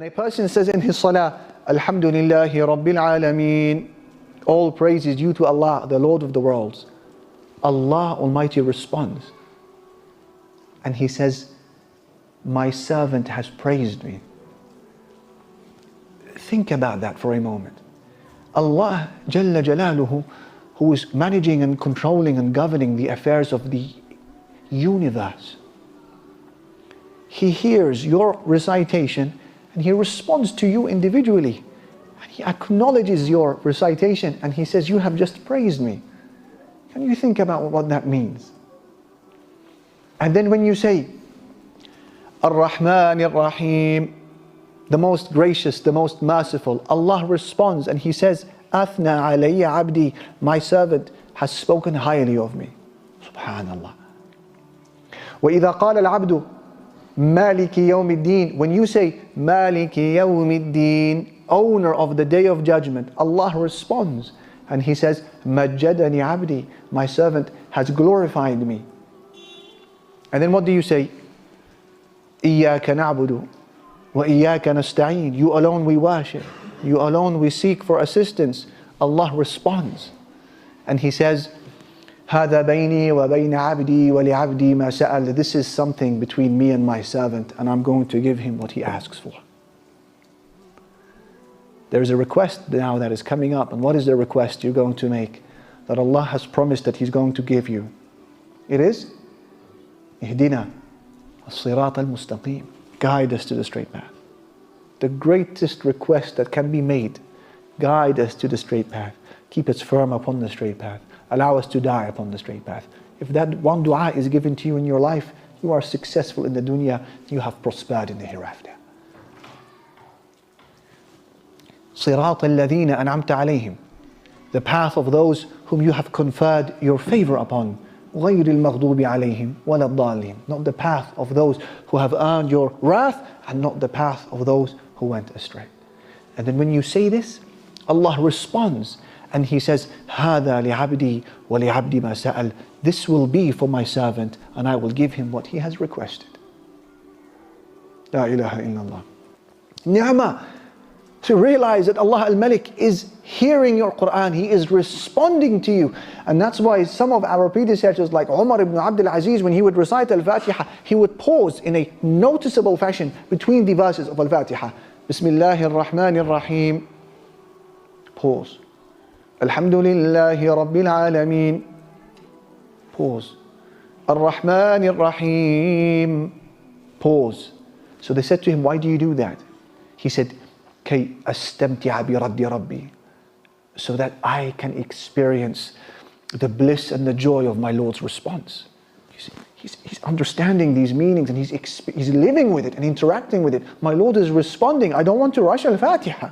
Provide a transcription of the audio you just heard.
When a person says in his salah, Alhamdulillahi Rabbil Alameen, all praise is due to Allah, the Lord of the worlds, Allah Almighty responds and He says, my servant has praised me. Think about that for a moment. Allah Jalla Jalaluhu, who is managing and controlling and governing the affairs of the universe, He hears your recitation and He responds to you individually. And He acknowledges your recitation and He says, you have just praised me. Can you think about what that means? And then when you say, Ar-Rahman Ar-Rahim, the most gracious, the most merciful, Allah responds and He says, Athna alayya abdi, my servant has spoken highly of me. Subhanallah. وَإِذَا قَالَ الْعَبْدُ مَالِكِ يَوْمِ الدِّينِ, when you say مَالِكِ يَوْمِ الدِّينِ, owner of the day of judgment, Allah responds and He says, مَجَّدَنِ abdi, my servant has glorified me. And then what do you say? إِيَّاكَ نَعْبُدُ وَإِيَّاكَ نَسْتَعِينُ, you alone we worship, you alone we seek for assistance. Allah responds and He says, هَذَا بَيْنِي وَبَيْنَ عَبْدِي وَلِعَبْدِي مَا سَأَلَ, this is something between me and my servant and I'm going to give him what he asks for. There is a request now that is coming up, and what is the request you're going to make that Allah has promised that He's going to give you? It is اهدنا الصراط المستقيم, guide us to the straight path. The greatest request that can be made, guide us to the straight path, keep us firm upon the straight path, allow us to die upon the straight path. If that one dua is given to you in your life, you are successful in the dunya, you have prospered in the hereafter. صراط الذين أنعمت عليهم, the path of those whom you have conferred your favor upon. غير المغضوب عليهم ولا الضالين, not the path of those who have earned your wrath and not the path of those who went astray. And then when you say this, Allah responds and He says, هذا لعبدي ولعبدي ما سأل, this will be for my servant and I will give him what he has requested. La ilaha illallah. Ni'mah, to realize that Allah al-Malik is hearing your Quran, He is responding to you. And that's why some of our predecessors like Umar ibn Abdul Aziz, when he would recite Al-Fatiha, he would pause in a noticeable fashion between the verses of Al-Fatiha. Bismillahir Rahmanir Rahim. Pause. Alhamdulillahi Rabbil Alameen. Pause. Ar-Rahmanir Rahim. Pause. So they said to him, why do you do that? He said, كي أستمتع برد ربي, so that I can experience the bliss and the joy of my Lord's response. You see, he's understanding these meanings and he's living with it and interacting with it. My Lord is responding. I don't want to rush Al-Fatiha.